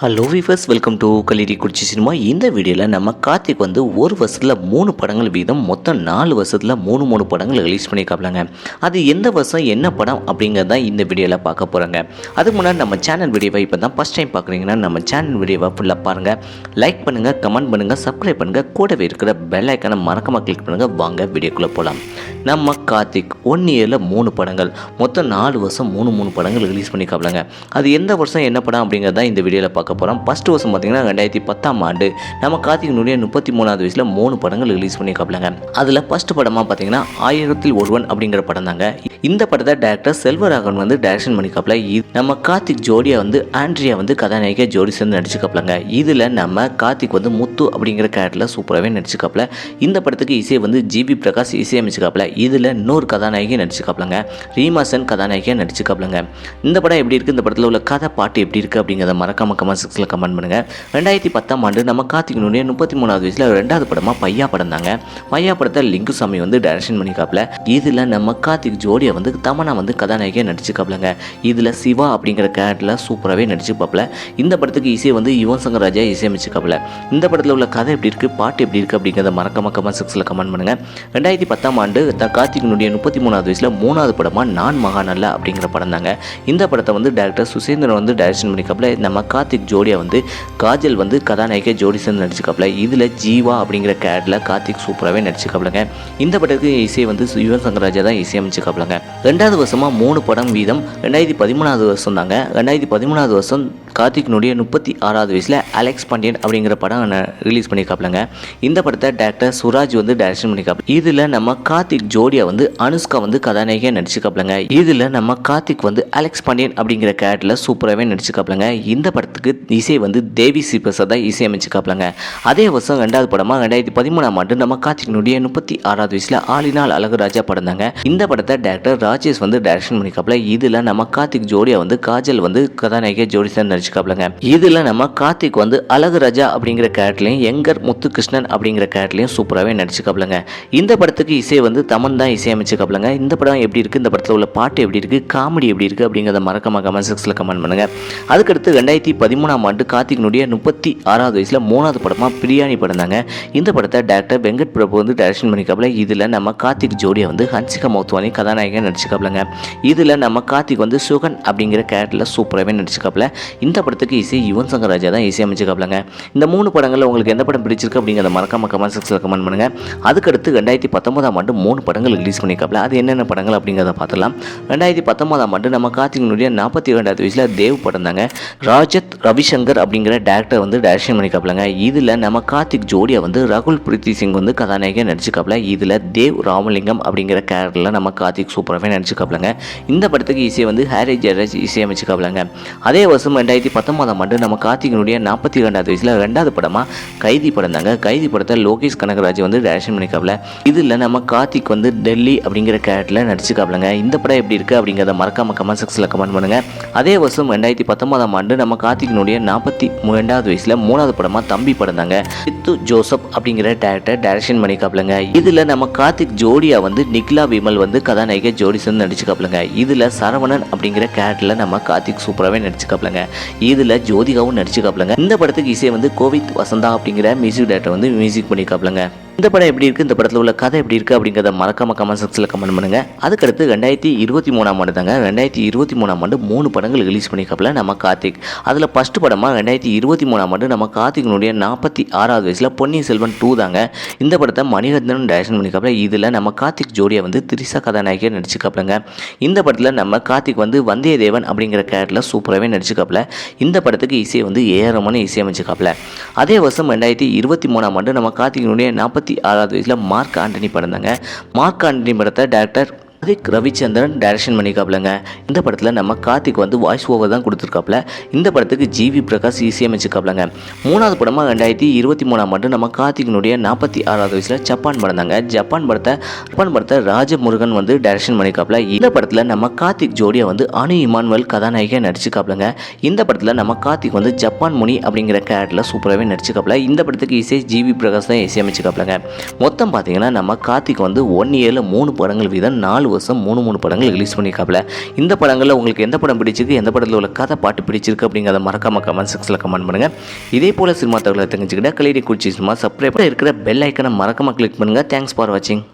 Hello viewers, welcome to கலிடி குடிச்சி cinema. இந்த வீடியோவில் நம்ம கார்த்திக் ஒரு வருஷத்தில் 3 படங்கள் வீதம் மொத்தம் 4 வருஷத்தில் 3 படங்கள் ரிலீஸ் பண்ணியிருக்காப்லங்க. அது எந்த வருஷம் என்ன படம் அப்படிங்கிறத இந்த வீடியோவில் பார்க்க போகிறாங்க. அதுக்கு முன்னாடி நம்ம சேனல் வீடியோவை இப்போ தான் ஃபஸ்ட் டைம் பார்க்குறீங்கன்னா நம்ம சேனல் வீடியோவை ஃபுல்லாக பாருங்கள், லைக் பண்ணுங்கள், கமெண்ட் பண்ணுங்கள், சப்ஸ்கிரைப் பண்ணுங்கள், கூடவே இருக்கிற பெல் ஐக்கானை மறக்காமல் கிளிக் பண்ணுங்கள். வாங்க வீடியோக்குள்ளே போகலாம். நம்ம கார்த்திக் 1 இயரில் 3 படங்கள் மொத்தம் 4 வருஷம் 3 படங்கள் ரிலீஸ் பண்ணியிருக்காப்லங்க. அது எந்த வருஷம் என்ன படம் அப்படிங்கிறத இந்த வீடியோவில் பார்க்க போகிறோம். ஃபர்ஸ்ட் வருஷம் பார்த்தீங்கன்னா 2010ஆம் ஆண்டு நம்ம கார்த்திகினுடைய 33வது வயசில் 3 படங்கள் ரிலீஸ் பண்ணியிருக்காப்லங்க. அதில் ஃபர்ஸ்ட் படமாக பார்த்தீங்கன்னா 1000ல் ஒருவன் அப்படிங்கிற படம் தாங்க. இந்த படத்தை டைரக்டர் செல்வராகவன் டைரக்ஷன் பண்ணிக்காப்ல. நம்ம கார்த்திக் ஜோடியா ஆண்ட்ரியா கதாநாயகியா ஜோடி சேர்ந்து நடிச்சுக்காப்லங்க. இதில் நம்ம கார்த்திக் முத்து அப்படிங்கிற கேரக்டரில் சூப்பராகவே நடிச்சுக்காப்ல. இந்த படத்துக்கு இசையை ஜிவி பிரகாஷ் இசையமைச்சுக்காப்ல. இதில் இன்னொரு கதாநாயகி நடிச்சுக்காப்லங்க, ரீமா சென் கதாநாயகியாக நடிச்சுக்காப்லங்க. இந்த படம் எப்படி இருக்குது, இந்த படத்தில் உள்ள கதை பாட்டு எப்படி இருக்குது அப்படிங்கிறத மறக்காம கமெண்ட் செக்ஷனில் கமெண்ட் பண்ணுங்கள். 2010ஆம் ஆண்டு நம்ம கார்த்திகினுடைய 33வது வயசில் 2வது படமாக பையா படம் தாங்க. பையா படத்தை லிங்குசாமி டைரக்ஷன் பண்ணிக்காப்ல. இதில் நம்ம கார்த்திக் ஜோடியா தமனா கதாநாயகியாக நடிச்சுக்காப்லங்க. இதில் சிவா அப்படிங்கிற கேரக்டரில் சூப்பராகவே நடிச்சுப்பாப்ல. இந்த படத்துக்கு இசையை யுவன் சங்கர் ராஜா இசையமைச்சுக்காப்ல. இந்த படத்தில் உள்ள கதை எப்படி இருக்குது, பாட்டு எப்படி இருக்குது அப்படிங்கிறத மறக்காம கமெண்ட் செக்ஷனில் கமெண்ட் பண்ணுங்கள். 2010ஆம் ஆண்டு கார்த்திகினுடைய 33வது வயசில் 3வது படமாக நான் மகாநல்ல அப்படிங்கிற படம் தாங்க. இந்த படத்தை டைரக்டர் சுசேந்திரன் டைரக்ஷன் பண்ணிக்காப்ல. நம்ம கார்த்திக் ஜோடியா காஜல் கதாநாயகியாக ஜோடி சேர்ந்து நடிச்சுக்காப்ல. இதில் ஜீவா அப்படிங்கிற கேரக்டரில் கார்த்திக் சூப்பராகவே நடிச்சுக்காப்லங்க. இந்த படத்துக்கு இசை யுவன் சங்கர் ராஜா தான் இசையமைச்சுக்காப்லங்க. 2வது வருஷமாக 3 படம் வீதம் 2013வது வருஷம் தாங்க. 2013வது வருஷம் கார்த்திகினுடைய 36வது வயசில் அலெக்ஸ் பாண்டியன் அப்படிங்கிற படம் ரிலீஸ் பண்ணியிருக்காப்லங்க. இந்த படத்தை டைரக்டர் சுராஜ் டைரக்ஷன் பண்ணியிருக்காப்ல. இதில் நம்ம கார்த்திக் ஜோடியா அனுஷ்கா கதாநாயகியாக நடிச்சுக்காப்லங்க. இதில் நம்ம கார்த்திக் அலெக்ஸ் பாண்டியன் அப்படிங்கிற கேரக்டரில் சூப்பராகவே நடிச்சுக்காப்லங்க. இந்த படத்துக்கு இசை தேவி ஸ்ரீ பிரசாத் தான் இசையமைச்சுக்காப்லங்க. அதே வருஷம் 2வது படமாக 2013ஆம் ஆண்டு நம்ம கார்த்திகினுடைய 36வது வயசில் ஆலினால் அழகுராஜா படம் தாங்க. இந்த படத்தை டைரக்டர் ராஜேஷ் டைரக்ஷன் பண்ணிக்காப்ல. இதில் நம்ம கார்த்திக் ஜோடியா காஜல் கதாநாயகியாக ஜோடி சேர்ந்து நடிச்சுக்காப்லங்க. இதில் நம்ம கார்த்திக் அழகுராஜா அப்படிங்கிற கேரக்டர்லையும் எங்கர் முத்துகிருஷ்ணன் அப்படிங்கிற கேரக்டர்லையும் சூப்பராகவே நடிச்சுக்காப்லங்க. இந்த படத்துக்கு இசை தமன் தான் இசையமைச்சுக்காப்லங்க. இந்த படம் எப்படி இருக்குது, இந்த படத்தில் உள்ள பாட்டு எப்படி இருக்குது, காமெடி எப்படி இருக்குது அப்படிங்கிறத மறக்காம கமெண்ட் செக்ஷனில் கமெண்ட் பண்ணுங்க. அதுக்கடுத்து 2013ஆம் ஆண்டு கார்த்திகினுடைய 36வது வயசில் 3வது படமாக பிரியாணி படம் தாங்க. இந்த படத்தை டைரக்டர் வெங்கட் பிரபு டைரக்ஷன் பண்ணிக்காப்ல. இதில் நம்ம கார்த்திக் ஜோடியா ஹன்சிகா மௌத்வானி கதாநாயகியாக நடிச்சுக்காப்லங்க. இதில் நம்ம கார்த்திக் சுகன் அப்படிங்கிற கேரக்டரில் சூப்பராகவே நடிச்சுக்காப்ல. இந்த படத்துக்கு இசை யுவன் சங்கர் ராஜா தான் இசையமைச்சுக்காப்லங்க. இந்த 3 படங்களில் உங்களுக்கு எந்த படம் பிடிச்சிருக்கு அப்படிங்கிறத மறக்காம கமெண்ட் செக்ஷனில் கமெண்ட் பண்ணுங்க. அதுக்கடுத்து 2019ஆம் ஆண்டு 3 படங்கள் ரிலீஸ் பண்ணிக்காப்ல. அது என்னென்ன படங்கள் அப்படிங்கிறத பார்த்துலாம். 2019ஆம் ஆண்டு நம்ம கார்த்திகினுடைய 42வது வயசில் தேவ் படம் தாங்க. ராஜத் ரவிசங்கர் அப்படிங்கிற டேரக்டர் டைரக்ஷன் பண்ணிக்காப்லங்க. இதில் நம்ம கார்த்திக் ஜோடியா ரகுல் பிரீத்தி சிங் கதாநாயகியாக நடிச்சுக்காப்ல. இதில் தேவ் ராமலிங்கம் அப்படிங்கிற கேரக்டரில் நம்ம கார்த்திக் சூப்பராகவே நடிச்சுக்காப்லங்க. இந்த படத்துக்கு இசை ஹாரி ஜெயராஜ் இசையமைச்சுக்காப்லங்க. அதே வருஷம் 2019ஆம் ஆண்டு நம்ம கார்த்திகினுடைய 42வது வயசில் 2வது படமாக கைதி படம் தாங்க. கைதி படத்தை லோகேஷ் கனகராஜ் டைரக்ஷன் பண்ணிக்காப்ல. இதில் நம்ம கார்த்திக் டெல்லி அப்படிங்கிற கேரக்டரில் நடிச்சுக்காப்லங்க. இந்த படம் எப்படி இருக்குது அப்படிங்கிறத மறக்காம கமெண்ட் செக்ஷனில் கமெண்ட் பண்ணுங்க. அதே வருஷம் 2019ஆம் ஆண்டு நம்ம கார்த்திகினுடைய 42வது வயசில் 3வது படமாக தம்பி படம் தாங்க. சித்து ஜோசப் அப்படிங்கிற டேரக்டர் டைரக்ஷன் பண்ணிக்காப்லங்க. இதில் நம்ம கார்த்திக் ஜோடியா நிக்லா விமல் கதாநாயகியாக ஜோடி சேர்ந்து நடிச்சுக்காப்லங்க. இதில் சரவணன் அப்படிங்கிற கேரக்டரில் நம்ம கார்த்திக் சூப்பராகவே நடிச்சுக்காப்லங்க. இதில் ஜோதிகாவும் நடிச்சுக்காப்லங்க. இந்த படத்துக்கு இசை கோவித் வசந்தா அப்படிங்கிற மியூசிக் டைரக்டர் மியூசிக் பண்ணிக்காப்லங்க. இந்த படம் எப்படி இருக்குது, இந்த படத்தில் உள்ள கதை எப்படி இருக்குது அப்படிங்கிறத மறக்காம கமெண்ட் செக்ஷனில் கமெண்ட் பண்ணுங்க. அதுக்கடுத்து 2023ஆம் ஆண்டு தாங்க. 2023ஆம் ஆண்டு 3 படங்கள் ரிலீஸ் பண்ணிக்காப்ல நம்ம கார்த்திக். அதில் ஃபர்ஸ்ட் படமாக 2023ஆம் ஆண்டு நம்ம கார்த்திகினுடைய 46வது வயசில் பொன்னியின் செல்வன் 2 தாங்க. இந்த படத்தை மணிரத்னம் டைரக்ஷன் பண்ணிக்காப்ல. இதில் நம்ம கார்த்திக் ஜோடியா திரிசா கதாநாயகியாக நடிச்சுக்காப்லங்க. இந்த படத்தில் நம்ம கார்த்திக் வந்தியத்தேவன் அப்படிங்கிற கேரக்டரில் சூப்பராகவே நடிச்சுக்காப்ல. இந்த படத்துக்கு இசை ஏஆர் ரஹ்மான் இசையமைச்சுக்காப்ல. அதே வருஷம் 2023ஆம் ஆண்டு நம்ம கார்த்திகினுடைய 46வது வயசில் மார்க் ஆண்டனி படம் தாங்க. மார்க் ஆண்டனி படத்தை டைரக்டர் ரவிச்சந்திரன் டைரக்ஷன் பண்ணிக்காப்லங்க. இந்த படத்தில் நம்ம கார்த்திக் வாய்ஸ் ஓவர் தான் கொடுத்துருக்காப்ல. இந்த படத்துக்கு ஜிவி பிரகாஷ் இசையமைச்சுக்காப்லங்க. 3வது படமாக 2023ஆம் ஆண்டு நம்ம கார்த்திகினுடைய 46வது வயசில் ஜப்பான் படம் தாங்க. ஜப்பான் படத்தை ராஜமுருகன் டைரக்ஷன் பண்ணிக்காப்ல. இந்த படத்தில் நம்ம கார்த்திக் ஜோடியா அனு இமானுவல் கதாநாயகியாக நடிச்சுக்காப்லங்க. இந்த படத்தில் நம்ம கார்த்திக் ஜப்பான் முனி அப்படிங்கிற கேரக்டரில் சூப்பராகவே நடிச்சுக்காப்ல. இந்த படத்துக்கு இசை ஜிவி பிரகாஷ் தான் இசையமைச்சுக்காப்லங்க. மொத்தம் பார்த்தீங்கன்னா நம்ம கார்த்திக் 1 இயரில் 3 படங்கள் வீதம் 4 வருஷம் 3 படங்கள் ரிலீஸ் பண்ணியிருக்காப்புல. இந்த படங்களில் உங்களுக்கு எந்த படம் பிடிச்சிருக்கு, எந்த படத்தில் உள்ள கதை பாட்டு பிடிச்சிருக்கு அப்படிங்கிறத மறக்காம கமெண்ட் செக்ஷனில் கமெண்ட் பண்ணுங்கள். இதே போல் சினிமா தகவலை தெரிஞ்சுக்கிட்ட கலையடி குறிச்சி சினிமா சப்ஸ்கிரைப் இருக்கிற பெல் ஐக்கனை மறக்காம கிளிக் பண்ணுங்கள். தேங்க்ஸ் ஃபார் வாட்சிங்.